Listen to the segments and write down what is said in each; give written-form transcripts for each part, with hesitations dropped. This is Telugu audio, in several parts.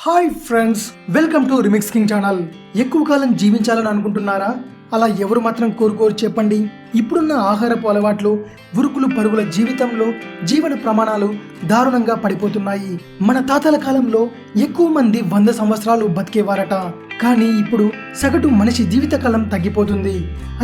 Hi friends, welcome to remix king channel. ఎక్కువ కాలం జీవించాలని అనుకుంటున్నారా? అలా ఎవరు మాత్రం కోరుకోరు చెప్పండి. ఇప్పుడున్న ఆహారపు అలవాట్లు, ఉరుకులు పరుగుల జీవితంలో జీవన ప్రమాణాలు దారుణంగా పడిపోతున్నాయి. మన తాతల కాలంలో ఎక్కువ మంది 100 సంవత్సరాలు బతికేవారట. కానీ ఇప్పుడు సగటు మనిషి జీవితకాలం తగ్గిపోతుంది.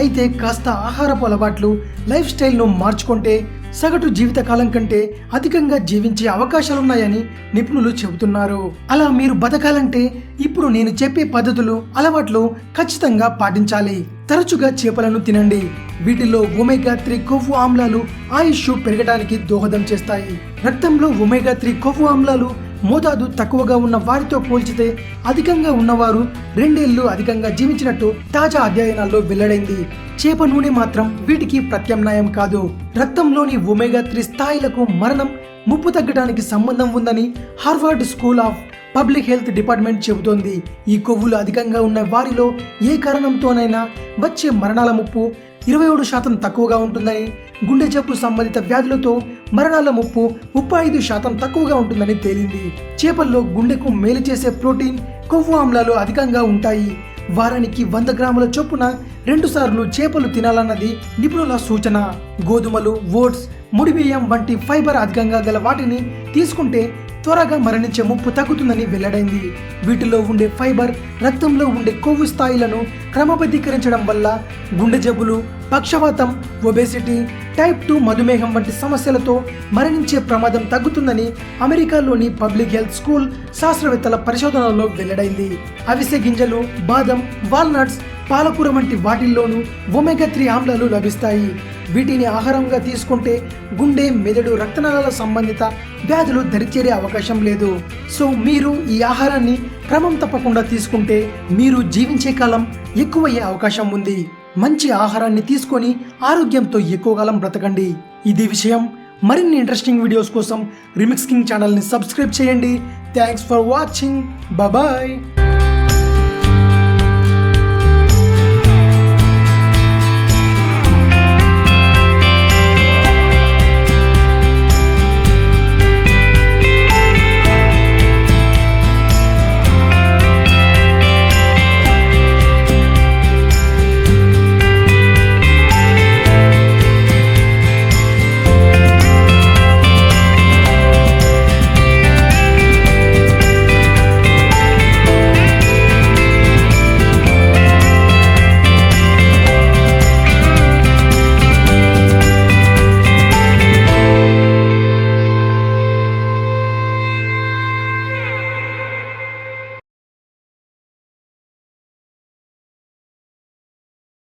అయితే కాస్త ఆహారపు అలవాట్లు, లైఫ్ స్టైల్ను మార్చుకుంటే సగటు జీవితకాలం కంటే అధికంగా జీవించే అవకాశాలున్నాయని నిపుణులు చెబుతున్నారు. అలా మీరు బతకాలంటే ఇప్పుడు నేను చెప్పే పద్ధతులు, అలవాట్లు ఖచ్చితంగా పాటించాలి. తరచుగా చేపలను తినండి. వీటిలో ఒమేగా 3 కొవ్వు ఆమ్లాలు ఆయుష్ పెరగడానికి దోహదం చేస్తాయి. రక్తంలో ఒమేగా 3 కొవ్వు ఆమ్లాలు మోతాదు తక్కువగా ఉన్న వారితో పోల్చితే అధికంగా ఉన్నవారు 2 ఏళ్లు అధికంగా జీవించినట్టు తాజా అధ్యయనాల్లో వెల్లడైంది. చేప నూనె మాత్రం వీటికి ప్రత్యామ్నాయం కాదు. రక్తంలోని ఒమేగా 3 స్థాయిలకు మరణం ముప్పు తగ్గడానికి సంబంధం ఉందని Harvard school of public health department చెబుతోంది. ఈ కొవ్వులు అధికంగా ఉన్న వారిలో ఏ కారణంతోనైనా వచ్చే మరణాల ముప్పు 27% తక్కువగా ఉంటుందని, గుండె జబ్బు సంబంధిత వ్యాధులతో మరణాల ముప్పు 35% తక్కువగా ఉంటుందని తేలింది. చేపల్లో గుండెకు మేలు చేసే ప్రోటీన్, కొవ్వు ఆమ్లాలు అధికంగా ఉంటాయి. వారానికి 100 గ్రాముల చొప్పున 2 సార్లు చేపలు తినాలన్నది నిపుణుల సూచన. గోధుమలు, ఓట్స్, ముడి బియ్యం వంటి ఫైబర్ అధికంగా గల వాటిని తీసుకుంటే త్వరగా మరణించే ముప్పు తగ్గుతుందని వెల్లడైంది. వీటిలో ఉండే ఫైబర్ రక్తంలో ఉండే కొవ్వు స్థాయిలను క్రమబద్ధీకరించడం వల్ల గుండె జబ్బులు, పక్షవాతం, ఒబేసిటీ, టైప్ 2 మధుమేహం వంటి సమస్యలతో మరణించే ప్రమాదం తగ్గుతుందని అమెరికాలోని పబ్లిక్ హెల్త్ స్కూల్ శాస్త్రవేత్తల పరిశోధనలో వెల్లడైంది. అవిసె గింజలు, బాదం, వాల్నట్స్, పాలకూర వంటి వాటిల్లోనూ ఒమేగా 3 ఆమ్లాలు లభిస్తాయి. వీటిని ఆహారంగా తీసుకుంటే గుండె, మెదడు, రక్తనాళాల సంబంధిత వ్యాధులు దరిచేరే అవకాశం లేదు. సో మీరు ఈ ఆహారాన్ని క్రమం తప్పకుండా తీసుకుంటే మీరు జీవించే కాలం ఎక్కువయ్యే అవకాశం ఉంది. మంచి ఆహారాన్ని తీసుకొని ఆరోగ్యంతో ఎక్కువ కాలం బ్రతకండి. ఇది విషయం. మరిన్ని ఇంట్రెస్టింగ్ వీడియోస్ కోసం రిమిక్స్ కింగ్ ఛానల్ని సబ్స్క్రైబ్ చేయండి. Thanks for watching. బాయ్.